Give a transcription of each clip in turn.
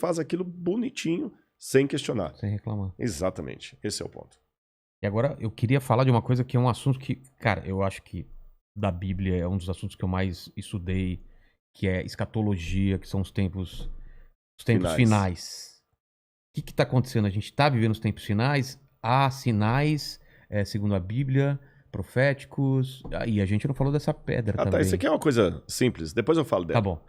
faz aquilo bonitinho, sem questionar. Sem reclamar. Exatamente. Esse é o ponto. E agora eu queria falar de uma coisa que é um assunto que, cara, eu acho que da Bíblia é um dos assuntos que eu mais estudei, que é escatologia, que são os tempos finais. O que está acontecendo? A gente está vivendo os tempos finais, há sinais, segundo a Bíblia, proféticos, e a gente não falou dessa pedra também. Tá, isso aqui é uma coisa simples, depois eu falo dela. Tá bom.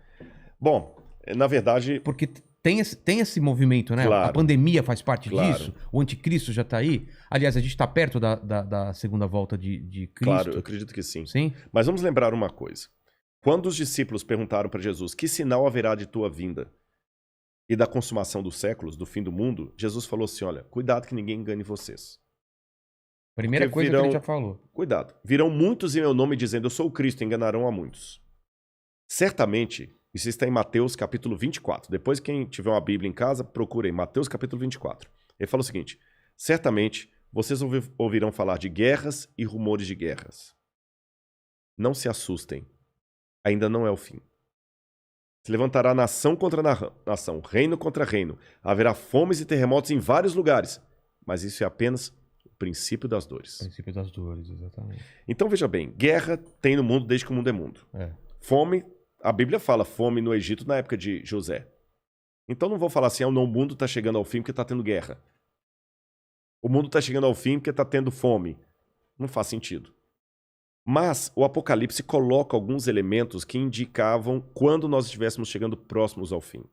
Bom, na verdade... Porque tem esse movimento, né? Claro. A pandemia faz parte Claro. disso, o anticristo já está aí. Aliás, a gente está perto da segunda volta de Cristo. Claro, eu acredito que sim. Sim? Mas vamos lembrar uma coisa. Quando os discípulos perguntaram para Jesus, que sinal haverá de tua vinda e da consumação dos séculos, do fim do mundo, Jesus falou assim, olha, cuidado que ninguém engane vocês. Primeira Porque coisa que ele já falou. Cuidado. Virão muitos em meu nome dizendo, eu sou o Cristo, enganarão a muitos. Certamente, isso está em Mateus capítulo 24. Depois, quem tiver uma Bíblia em casa, procurem Mateus capítulo 24. Ele fala o seguinte, certamente vocês ouvirão falar de guerras e rumores de guerras. Não se assustem. Ainda não é o fim. Se levantará nação contra nação, reino contra reino. Haverá fomes e terremotos em vários lugares. Mas isso é apenas o princípio das dores. O princípio das dores, exatamente. Então veja bem, guerra tem no mundo desde que o mundo é mundo. Fome, a Bíblia fala fome no Egito na época de José. Então não vou falar assim, o mundo está chegando ao fim porque está tendo guerra. O mundo está chegando ao fim porque está tendo fome. Não faz sentido. Mas o Apocalipse coloca alguns elementos que indicavam quando nós estivéssemos chegando próximos ao fim.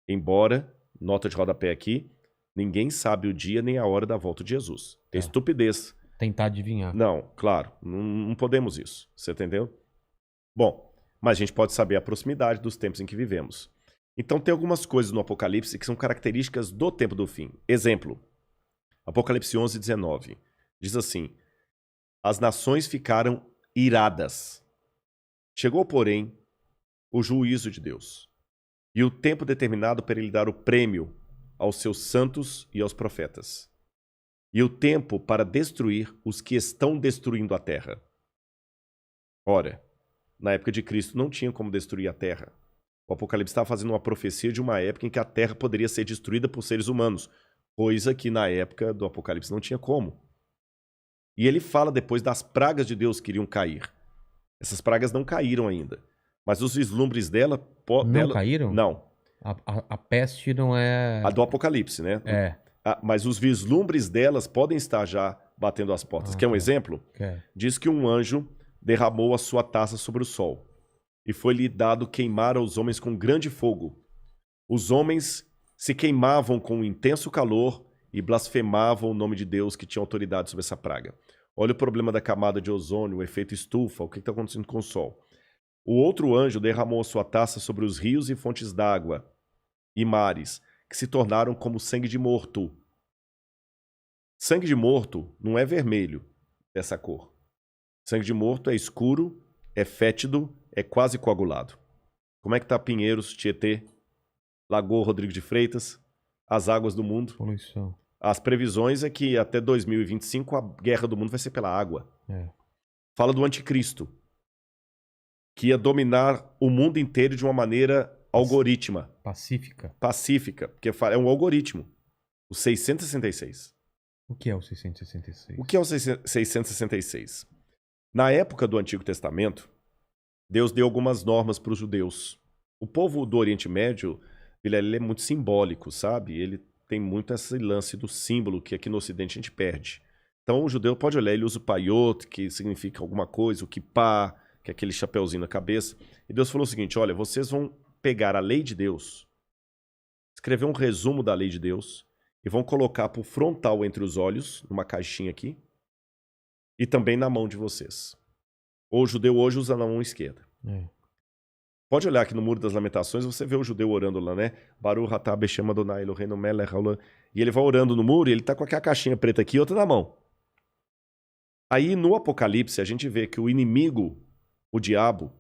Embora, nota de rodapé aqui, ninguém sabe o dia nem a hora da volta de Jesus. É estupidez. Tentar adivinhar. Não, claro, não podemos isso. Você entendeu? Bom, mas a gente pode saber a proximidade dos tempos em que vivemos. Então tem algumas coisas no Apocalipse que são características do tempo do fim. Exemplo, Apocalipse 11, 19. Diz assim, as nações ficaram iradas. Chegou, porém, o juízo de Deus e o tempo determinado para ele dar o prêmio aos seus santos e aos profetas e o tempo para destruir os que estão destruindo a terra. Ora, na época de Cristo não tinha como destruir a terra. O Apocalipse estava fazendo uma profecia de uma época em que a terra poderia ser destruída por seres humanos, coisa que na época do Apocalipse não tinha como. E ele fala depois das pragas de Deus que iriam cair. Essas pragas não caíram ainda. Mas os vislumbres dela... Não caíram? Não. A peste não é... A do Apocalipse, né? Mas os vislumbres delas podem estar já batendo as portas. Quer um exemplo? Diz que um anjo derramou a sua taça sobre o sol. E foi-lhe dado queimar aos homens com grande fogo. Os homens se queimavam com um intenso calor e blasfemavam o nome de Deus que tinha autoridade sobre essa praga. Olha o problema da camada de ozônio, o efeito estufa, o que está acontecendo com o Sol. O outro anjo derramou a sua taça sobre os rios e fontes d'água e mares, que se tornaram como sangue de morto. Sangue de morto não é vermelho, dessa cor. Sangue de morto é escuro, é fétido, é quase coagulado. Como é que está Pinheiros, Tietê, Lagoa Rodrigo de Freitas, as águas do mundo? Poluição. As previsões é que até 2025 a guerra do mundo vai ser pela água. Fala do anticristo, que ia dominar o mundo inteiro de uma maneira algorítmica. Pacífica, porque é um algoritmo. O 666. O que é o 666? O que é o 666? Na época do Antigo Testamento, Deus deu algumas normas para os judeus. O povo do Oriente Médio, ele é muito simbólico, sabe? Ele tem muito esse lance do símbolo que aqui no Ocidente a gente perde. Então o judeu pode olhar, ele usa o paiot, que significa alguma coisa, o kippah, que é aquele chapeuzinho na cabeça. E Deus falou o seguinte, olha, vocês vão pegar a lei de Deus, escrever um resumo da lei de Deus e vão colocar por frontal entre os olhos, numa caixinha aqui, e também na mão de vocês. O judeu hoje usa na mão esquerda. Pode olhar aqui no Muro das Lamentações, você vê o judeu orando lá, né? Baruch atah b'shem Adonai Eloheinu melech haolam. E ele vai orando no muro e ele tá com aquela caixinha preta aqui e outra na mão. Aí no Apocalipse a gente vê que o inimigo, o diabo,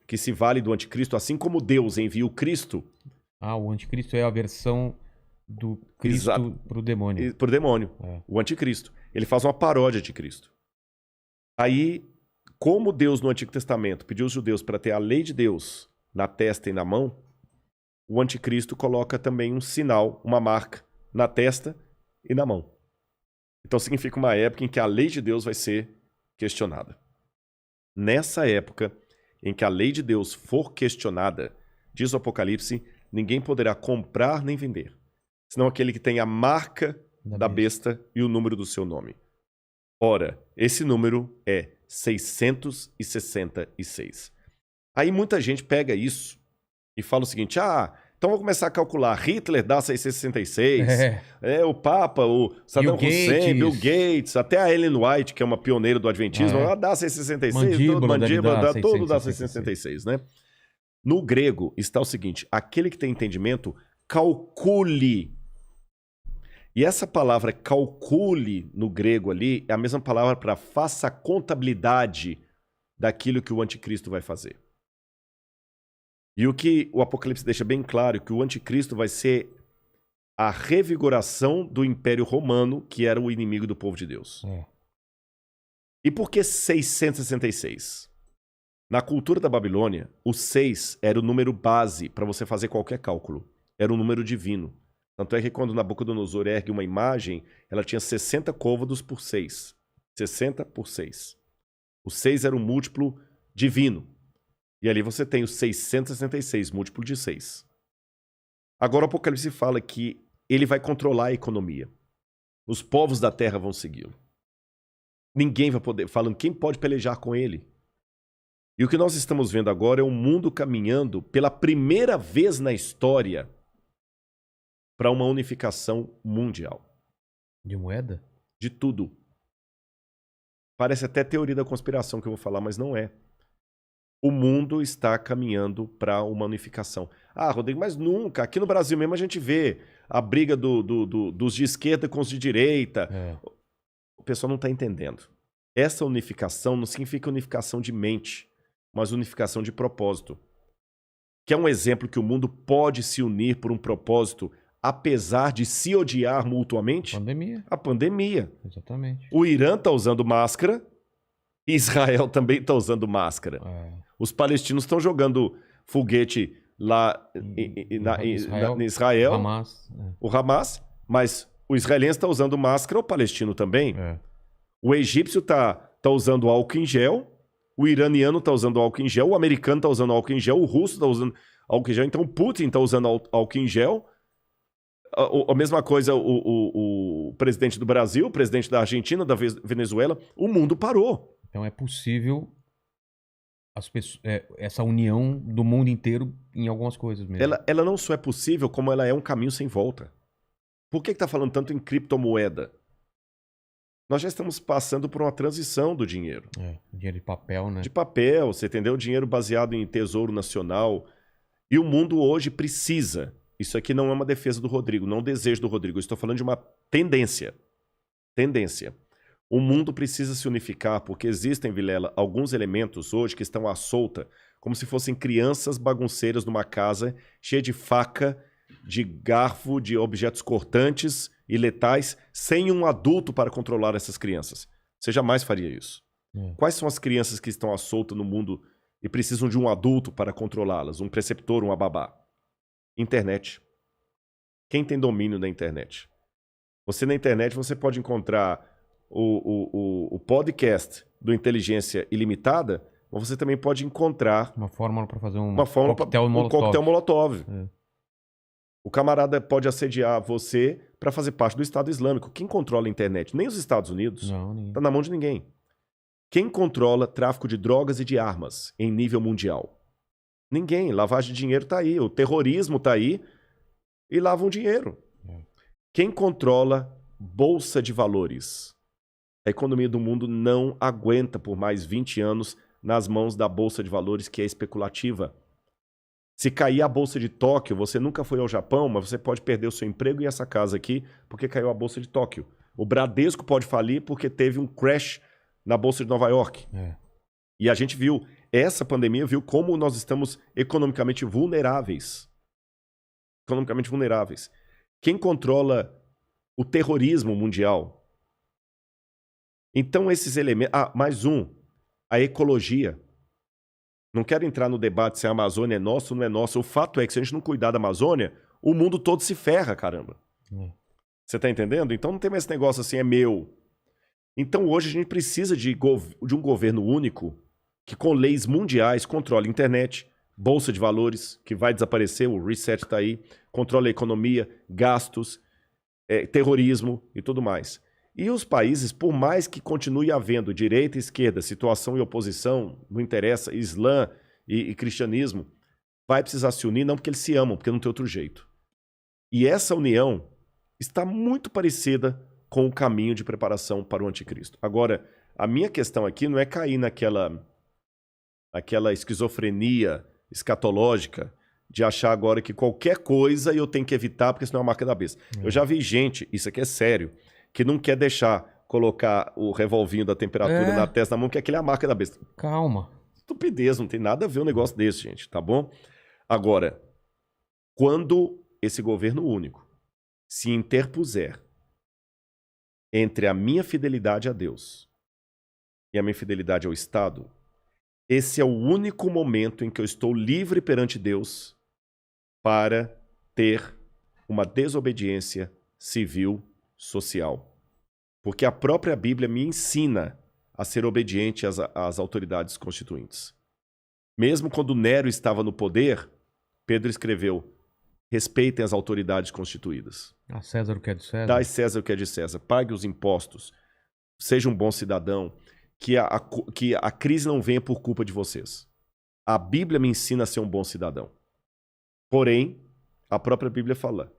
que se vale do anticristo, assim como Deus envia o Cristo... o anticristo é a versão do Cristo pro demônio. Pro demônio, o anticristo. Ele faz uma paródia de Cristo. Aí, como Deus no Antigo Testamento pediu aos judeus para ter a lei de Deus na testa e na mão, o anticristo coloca também um sinal, uma marca na testa e na mão. Então significa uma época em que a lei de Deus vai ser questionada. Nessa época em que a lei de Deus for questionada, diz o Apocalipse, ninguém poderá comprar nem vender, senão aquele que tem a marca da besta e o número do seu nome. Ora, esse número é 666. Aí muita gente pega isso e fala o seguinte, então vou começar a calcular, Hitler dá 666, o Papa, o Saddam Hussein, Bill Gates, até a Ellen White, que é uma pioneira do Adventismo, ela dá 666, mandíbula, todo dá 666, né? No grego está o seguinte, aquele que tem entendimento, calcule. E essa palavra calcule no grego ali é a mesma palavra para faça a contabilidade daquilo que o anticristo vai fazer. E o que o Apocalipse deixa bem claro é que o anticristo vai ser a revigoração do Império Romano, que era o inimigo do povo de Deus. E por que 666? Na cultura da Babilônia, o 6 era o número base para você fazer qualquer cálculo. Era um número divino. Tanto é que quando Nabucodonosor ergue uma imagem, ela tinha 60 côvados por 6. 60 por 6. O 6 era um múltiplo divino. E ali você tem o 666, múltiplo de 6. Agora o Apocalipse fala que ele vai controlar a economia. Os povos da terra vão segui-lo. Ninguém vai poder, falando quem pode pelejar com ele. E o que nós estamos vendo agora é o mundo caminhando pela primeira vez na história para uma unificação mundial. De moeda? De tudo. Parece até teoria da conspiração que eu vou falar, mas não é. O mundo está caminhando para uma unificação. Rodrigo, mas nunca. Aqui no Brasil mesmo a gente vê a briga dos de esquerda com os de direita. O pessoal não está entendendo. Essa unificação não significa unificação de mente, mas unificação de propósito. Que é um exemplo que o mundo pode se unir por um propósito, apesar de se odiar mutuamente? Pandemia. A pandemia. Exatamente. O Irã está usando máscara, Israel também está usando máscara. Os palestinos estão jogando foguete lá em Israel, o Hamas, mas o israelense está usando máscara, o palestino também. O egípcio está usando álcool em gel, o iraniano está usando álcool em gel, o americano está usando álcool em gel, o russo está usando álcool em gel, então o Putin está usando álcool em gel. A mesma coisa o presidente do Brasil, o presidente da Argentina, da Venezuela, o mundo parou. Então é possível essa união do mundo inteiro em algumas coisas mesmo. Ela não só é possível, como ela é um caminho sem volta. Por que está falando tanto em criptomoeda? Nós já estamos passando por uma transição do dinheiro. Dinheiro de papel, né? De papel, você entendeu? Dinheiro baseado em tesouro nacional. E o mundo hoje precisa. Isso aqui não é uma defesa do Rodrigo, não é um desejo do Rodrigo. Eu estou falando de uma tendência. Tendência. O mundo precisa se unificar porque existem, Vilela, alguns elementos hoje que estão à solta, como se fossem crianças bagunceiras numa casa cheia de faca, de garfo, de objetos cortantes e letais, sem um adulto para controlar essas crianças. Você jamais faria isso. Quais são as crianças que estão à solta no mundo e precisam de um adulto para controlá-las? Um preceptor, uma babá? Internet. Quem tem domínio da internet? Você na internet você pode encontrar o podcast do Inteligência Ilimitada, mas você também pode encontrar uma fórmula para fazer um coquetel Molotov. O camarada pode assediar você para fazer parte do Estado Islâmico. Quem controla a internet? Nem os Estados Unidos. Não, está na mão de ninguém. Quem controla tráfico de drogas e de armas em nível mundial? Ninguém. Lavagem de dinheiro está aí. O terrorismo está aí e lavam dinheiro. Quem controla bolsa de valores? A economia do mundo não aguenta por mais 20 anos nas mãos da bolsa de valores que é especulativa. Se cair a bolsa de Tóquio, você nunca foi ao Japão, mas você pode perder o seu emprego e essa casa aqui porque caiu a bolsa de Tóquio. O Bradesco pode falir porque teve um crash na bolsa de Nova York. E a gente viu, essa pandemia viu como nós estamos economicamente vulneráveis. Economicamente vulneráveis. Quem controla o terrorismo mundial? Então esses elementos... mais um. A ecologia. Não quero entrar no debate se a Amazônia é nossa ou não é nossa. O fato é que se a gente não cuidar da Amazônia, o mundo todo se ferra, caramba. Você tá entendendo? Então não tem mais esse negócio assim, é meu. Então hoje a gente precisa de um governo único que com leis mundiais controle a internet, bolsa de valores, que vai desaparecer, o reset tá aí, controle a economia, gastos, terrorismo e tudo mais. E os países, por mais que continue havendo direita e esquerda, situação e oposição, não interessa, Islã e cristianismo, vai precisar se unir, não porque eles se amam, porque não tem outro jeito. E essa união está muito parecida com o caminho de preparação para o anticristo. Agora, a minha questão aqui não é cair naquela esquizofrenia escatológica de achar agora que qualquer coisa eu tenho que evitar porque senão é a marca da besta. Eu já vi gente, isso aqui é sério, que não quer deixar colocar o revolvinho da temperatura na testa da mão, porque aquilo é a marca da besta. Calma. Estupidez, não tem nada a ver um negócio desse, gente, tá bom? Agora, quando esse governo único se interpuser entre a minha fidelidade a Deus e a minha fidelidade ao Estado, esse é o único momento em que eu estou livre perante Deus para ter uma desobediência civil social. Porque a própria Bíblia me ensina a ser obediente às autoridades constituintes. Mesmo quando Nero estava no poder, Pedro escreveu: respeitem as autoridades constituídas. A César o que é de César. Dai César o que é de César. Pague os impostos. Seja um bom cidadão. Que a crise não venha por culpa de vocês. A Bíblia me ensina a ser um bom cidadão. Porém, a própria Bíblia fala: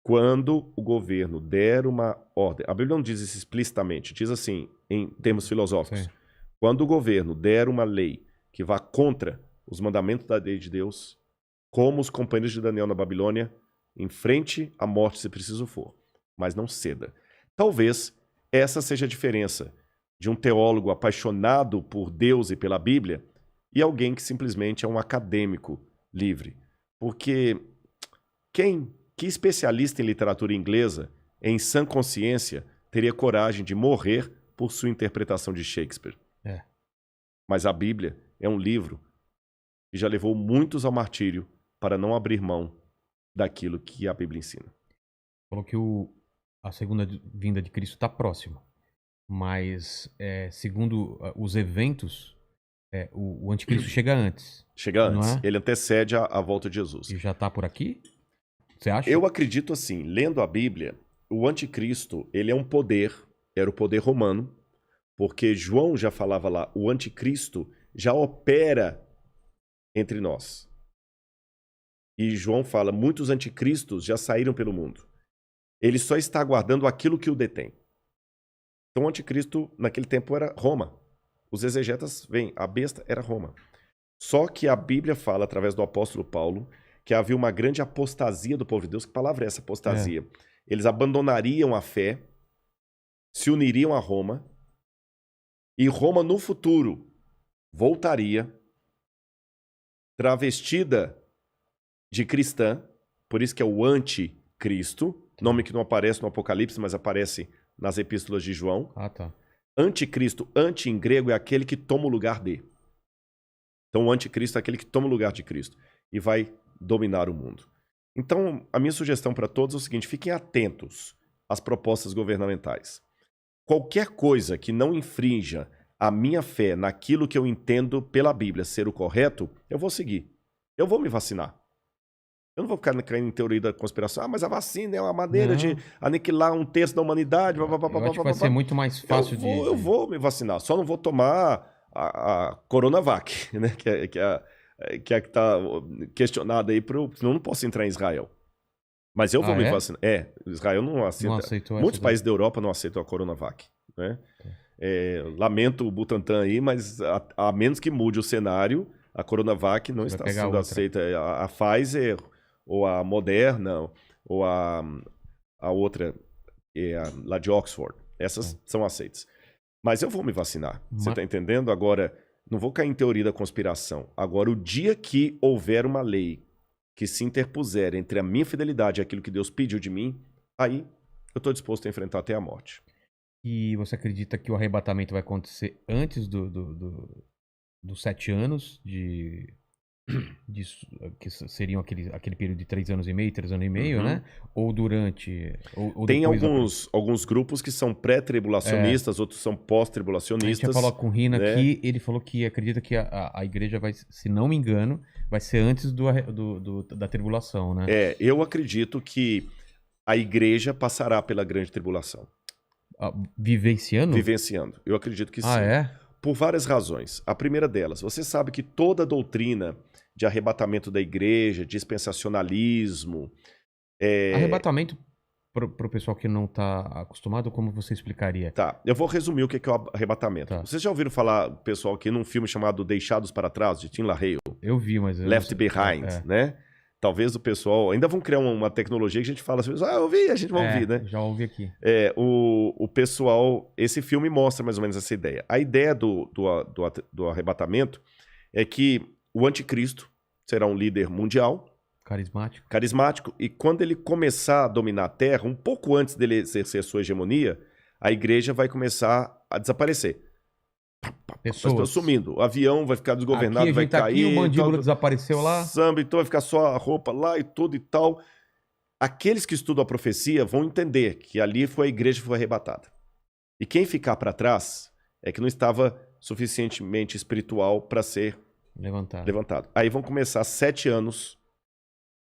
quando o governo der uma ordem... A Bíblia não diz isso explicitamente, diz assim, em termos filosóficos. Sim. Quando o governo der uma lei que vá contra os mandamentos da lei de Deus, como os companheiros de Daniel na Babilônia, enfrente a morte se preciso for, mas não ceda. Talvez essa seja a diferença de um teólogo apaixonado por Deus e pela Bíblia e alguém que simplesmente é um acadêmico livre. Porque que especialista em literatura inglesa, em sã consciência, teria coragem de morrer por sua interpretação de Shakespeare? Mas a Bíblia é um livro que já levou muitos ao martírio para não abrir mão daquilo que a Bíblia ensina. Falou que a segunda vinda de Cristo está próxima. Mas, segundo os eventos, o anticristo chega antes. Chega antes. Não é? Ele antecede a volta de Jesus. E já está por aqui? Você acha? Eu acredito assim, lendo a Bíblia, o anticristo, ele é um poder, era o poder romano, porque João já falava lá, o anticristo já opera entre nós. E João fala, muitos anticristos já saíram pelo mundo. Ele só está aguardando aquilo que o detém. Então o anticristo naquele tempo era Roma. Os exegetas veem, a besta era Roma. Só que a Bíblia fala, através do apóstolo Paulo, que havia uma grande apostasia do povo de Deus. Que palavra é essa, apostasia? Eles abandonariam a fé, se uniriam a Roma, e Roma no futuro voltaria travestida de cristã, por isso que é o anticristo, nome que não aparece no Apocalipse, mas aparece nas epístolas de João. Ah, tá. Anticristo, anti em grego, é aquele que toma o lugar de. Então o anticristo é aquele que toma o lugar de Cristo e vai dominar o mundo. Então a minha sugestão para todos é o seguinte, fiquem atentos às propostas governamentais. Qualquer coisa que não infrinja a minha fé naquilo que eu entendo pela Bíblia ser o correto, eu vou seguir. Eu vou me vacinar. Eu não vou ficar caindo em teoria da conspiração. Ah, mas a vacina é uma maneira de aniquilar 1/3 da humanidade. Eu acho que vai ser muito mais fácil Eu vou me vacinar. Só não vou tomar a Coronavac, né? Que está questionada aí, senão eu não posso entrar em Israel. Mas eu vou me vacinar. Israel não aceita. Não aceitou Muitos países da Europa não aceitam a Coronavac, né? Lamento o Butantan aí, mas a menos que mude o cenário, a Coronavac não está sendo aceita. A Pfizer, ou a Moderna, ou a outra, lá de Oxford. Essas são aceitas. Mas eu vou me vacinar. Você está entendendo? Agora, não vou cair em teoria da conspiração. Agora, o dia que houver uma lei que se interpuser entre a minha fidelidade e aquilo que Deus pediu de mim, aí eu estou disposto a enfrentar até a morte. E você acredita que o arrebatamento vai acontecer antes do dos 7 anos que seriam aquele período de 3 anos e meio, 3 anos e meio, né? Ou durante. Ou Tem depois alguns grupos que são pré-tribulacionistas, outros são A gente pós-tribulacionistas. já falou com o Rina né? aqui, ele falou que acredita que a igreja vai, se não me engano, vai ser antes da tribulação, né? Eu acredito que a igreja passará pela grande tribulação. Vivenciando? Vivenciando. Eu acredito que sim. É? Por várias razões. A primeira delas, você sabe que toda a doutrina de arrebatamento da igreja, dispensacionalismo... Arrebatamento, pro pessoal que não tá acostumado, como você explicaria? Tá, eu vou resumir o que é o arrebatamento. Tá. Vocês já ouviram falar, pessoal, aqui num filme chamado Deixados para Trás, de Tim LaHaye? Eu vi, mas... Left Behind, né? Talvez o pessoal... Ainda vão criar uma tecnologia que a gente fala assim, eu ouvi, a gente vai ouvir, né? Já ouvi aqui. O pessoal... Esse filme mostra mais ou menos essa ideia. A ideia do arrebatamento é que o anticristo será um líder mundial, carismático, e quando ele começar a dominar a Terra, um pouco antes dele exercer sua hegemonia, a igreja vai começar a desaparecer. Pessoas sumindo. O avião vai ficar desgovernado, vai cair. Aqui, o mandíbula desapareceu lá. Samba, então vai ficar só a roupa lá e tudo e tal. Aqueles que estudam a profecia vão entender que ali foi a igreja que foi arrebatada. E quem ficar para trás é que não estava suficientemente espiritual para ser levantado. Aí vão começar 7 anos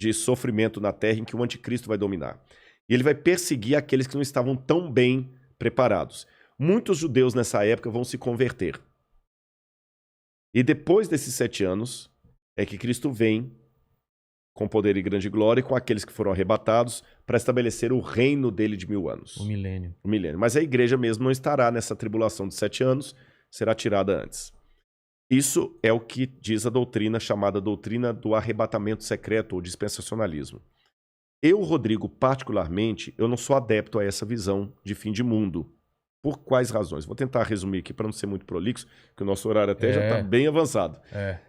de sofrimento na Terra em que o anticristo vai dominar. E ele vai perseguir aqueles que não estavam tão bem preparados. Muitos judeus nessa época vão se converter. E depois desses 7 anos é que Cristo vem com poder e grande glória com aqueles que foram arrebatados para estabelecer o reino dele de 1000 anos. O milênio. Mas a igreja mesmo não estará nessa tribulação de 7 anos, será tirada antes. Isso é o que diz a doutrina chamada doutrina do arrebatamento secreto ou dispensacionalismo. Eu, Rodrigo, particularmente, eu não sou adepto a essa visão de fim de mundo. Por quais razões? Vou tentar resumir aqui para não ser muito prolixo, que o nosso horário até já está bem avançado.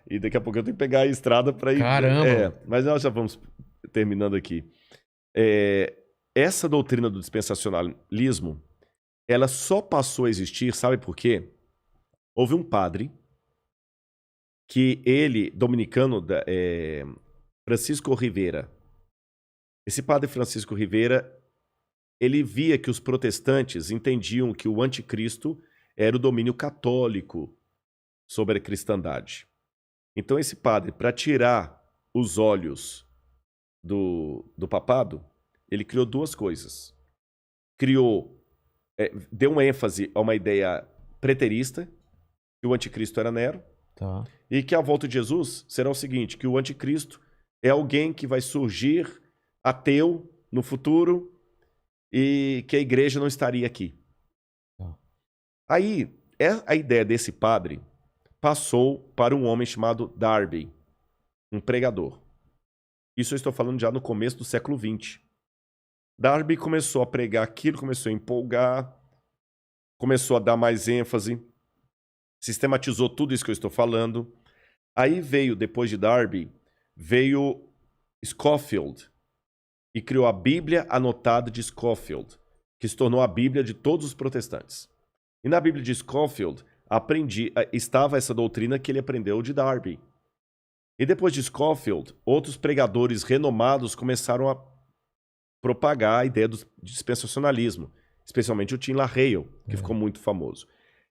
E daqui a pouco eu tenho que pegar a estrada para ir... Caramba! Mas nós já vamos terminando aqui. Essa doutrina do dispensacionalismo, ela só passou a existir, sabe por quê? Houve um padre que ele, dominicano, Francisco Rivera. Esse padre Francisco Rivera, ele via que os protestantes entendiam que o anticristo era o domínio católico sobre a cristandade. Então esse padre, para tirar os olhos do papado, ele criou 2 coisas. Deu uma ênfase a uma ideia preterista, que o anticristo era Nero, e que a volta de Jesus será o seguinte, que o anticristo é alguém que vai surgir ateu no futuro e que a igreja não estaria aqui. Aí, a ideia desse padre passou para um homem chamado Darby, um pregador. Isso eu estou falando já no começo do século XX. Darby começou a pregar aquilo, começou a empolgar, começou a dar mais ênfase, sistematizou tudo isso que eu estou falando. Aí veio, depois de Darby, veio Scofield e criou a Bíblia Anotada de Scofield, que se tornou a Bíblia de todos os protestantes. E na Bíblia de Scofield estava essa doutrina que ele aprendeu de Darby. E depois de Scofield, outros pregadores renomados começaram a propagar a ideia do dispensacionalismo, especialmente o Tim LaHaye, que ficou muito famoso.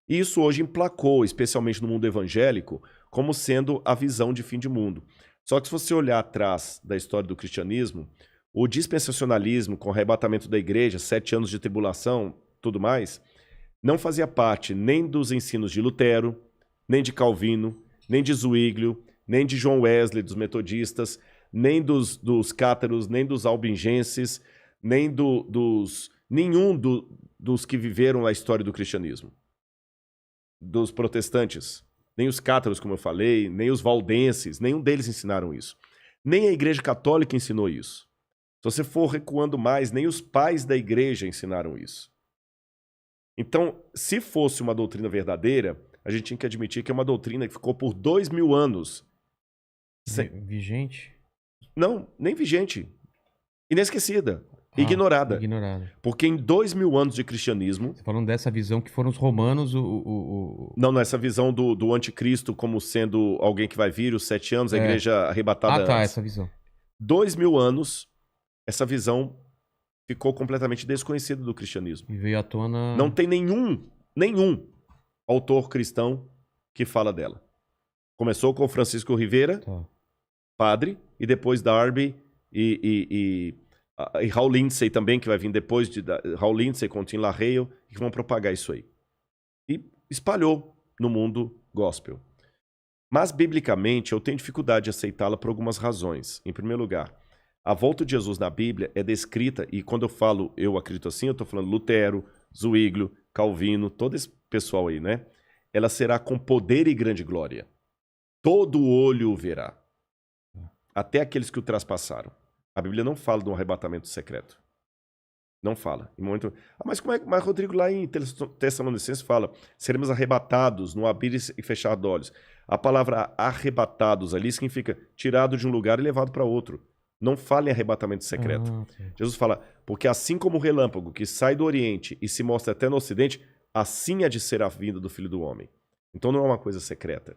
E isso hoje emplacou, especialmente no mundo evangélico, como sendo a visão de fim de mundo. Só que se você olhar atrás da história do cristianismo, o dispensacionalismo, com o arrebatamento da igreja, 7 anos de tribulação, tudo mais, não fazia parte nem dos ensinos de Lutero, nem de Calvino, nem de Zwinglio, nem de John Wesley, dos metodistas, nem dos cátaros, nem dos albingenses, nem nenhum dos que viveram a história do cristianismo. Dos protestantes, nem os cátaros, como eu falei, nem os valdenses, nenhum deles ensinaram isso. Nem a igreja católica ensinou isso. Se você for recuando mais, nem os pais da igreja ensinaram isso. Então, se fosse uma doutrina verdadeira, a gente tinha que admitir que é uma doutrina que ficou por 2000 anos. Vigente? Não, nem vigente. Inesquecida. ignorada. Ignorada. Porque em 2000 anos de cristianismo... Você falando dessa visão que foram os romanos Não, essa visão do anticristo como sendo alguém que vai vir, os 7 anos, a igreja arrebatada antes. Essa visão. 2000 anos, essa visão ficou completamente desconhecida do cristianismo. E veio à tona... Não tem nenhum autor cristão que fala dela. Começou com Francisco Rivera, padre, e depois Darby e Hal Lindsey também, que vai vir depois de Hal Lindsey com Tim LaHaye, que vão propagar isso aí. E espalhou no mundo gospel. Mas, biblicamente, eu tenho dificuldade de aceitá-la por algumas razões. Em primeiro lugar, a volta de Jesus na Bíblia é descrita, e quando eu falo eu acredito assim, eu estou falando Lutero, Zwinglio, Calvino, todo esse pessoal aí, né? Ela será com poder e grande glória. Todo olho o verá. Até aqueles que o traspassaram. A Bíblia não fala de um arrebatamento secreto. Não fala. Em momento... mas como é que Rodrigo lá em Tessalonicenses fala? Seremos arrebatados no abrir e fechar de olhos. A palavra arrebatados ali significa tirado de um lugar e levado para outro. Não fala em arrebatamento secreto. Jesus fala, porque assim como o relâmpago que sai do Oriente e se mostra até no Ocidente, assim há de ser a vinda do Filho do Homem. Então não é uma coisa secreta.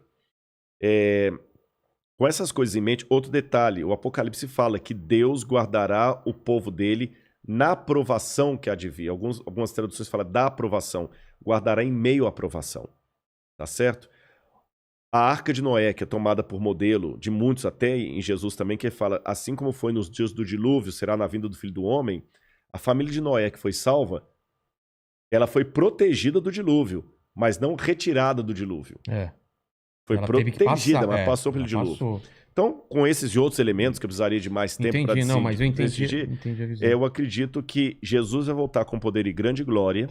Com essas coisas em mente, outro detalhe, o Apocalipse fala que Deus guardará o povo dele na aprovação que há de vir. Algumas traduções falam da aprovação, guardará em meio à aprovação. Tá certo? A Arca de Noé, que é tomada por modelo de muitos, até em Jesus também, que fala, assim como foi nos dias do dilúvio, será na vinda do Filho do Homem, a família de Noé que foi salva, ela foi protegida do dilúvio, mas não retirada do dilúvio. Foi ela protegida, mas passou pelo dilúvio. Então, com esses e outros elementos, que eu precisaria de mais tempo para decidir, mas eu entendi a visão. Eu acredito que Jesus vai voltar com poder e grande glória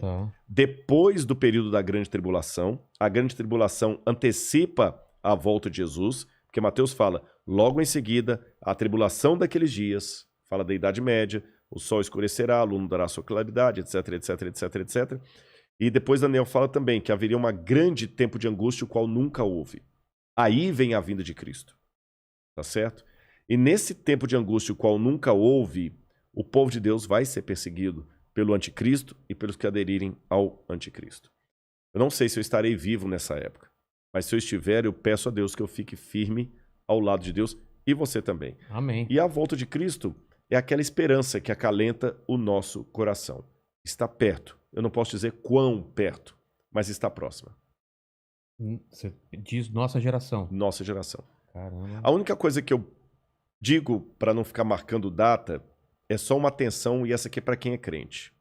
depois do período da grande tribulação. A grande tribulação antecipa a volta de Jesus, porque Mateus fala, logo em seguida, a tribulação daqueles dias, fala da Idade Média, o sol escurecerá, a lua dará sua claridade, etc, etc, etc, etc. E depois Daniel fala também que haveria um grande tempo de angústia, o qual nunca houve. Aí vem a vinda de Cristo. Tá certo? E nesse tempo de angústia, o qual nunca houve, o povo de Deus vai ser perseguido pelo anticristo e pelos que aderirem ao anticristo. Eu não sei se eu estarei vivo nessa época, mas se eu estiver, eu peço a Deus que eu fique firme ao lado de Deus e você também. Amém. E a volta de Cristo é aquela esperança que acalenta o nosso coração. Está perto. Eu não posso dizer quão perto, mas está próxima. Você diz nossa geração. Nossa geração. Caramba. A única coisa que eu digo, para não ficar marcando data, é só uma atenção, e essa aqui é para quem é crente.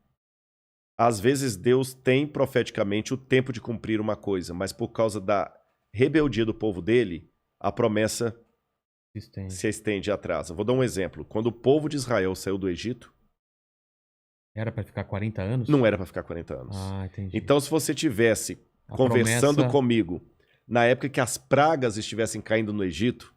Às vezes Deus tem profeticamente o tempo de cumprir uma coisa, mas por causa da rebeldia do povo dele, a promessa se estende e atrasa. Vou dar um exemplo. Quando o povo de Israel saiu do Egito... Era para ficar 40 anos? Não era para ficar 40 anos. Entendi. Então, se você tivesse conversando comigo na época que as pragas estivessem caindo no Egito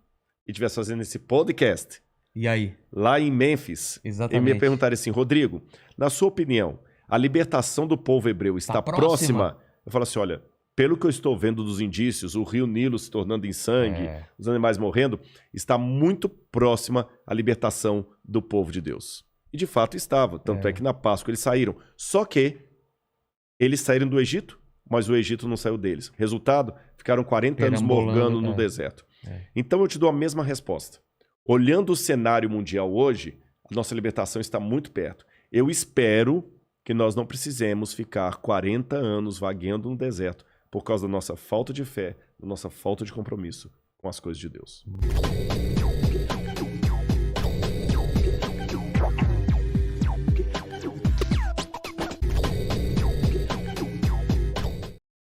e estivesse fazendo esse podcast... E aí? Lá em Mênfis, e me perguntaram assim, Rodrigo, na sua opinião, a libertação do povo hebreu está próxima? Eu falo assim, olha, pelo que eu estou vendo dos indícios, o rio Nilo se tornando em sangue, os animais morrendo, está muito próxima a libertação do povo de Deus. E de fato estava, tanto é que na Páscoa eles saíram. Só que eles saíram do Egito, mas o Egito não saiu deles. Resultado, ficaram 40 anos morgando no deserto. Então eu te dou a mesma resposta. Olhando o cenário mundial hoje, a nossa libertação está muito perto. Eu espero que nós não precisemos ficar 40 anos vagueando no deserto por causa da nossa falta de fé, da nossa falta de compromisso com as coisas de Deus.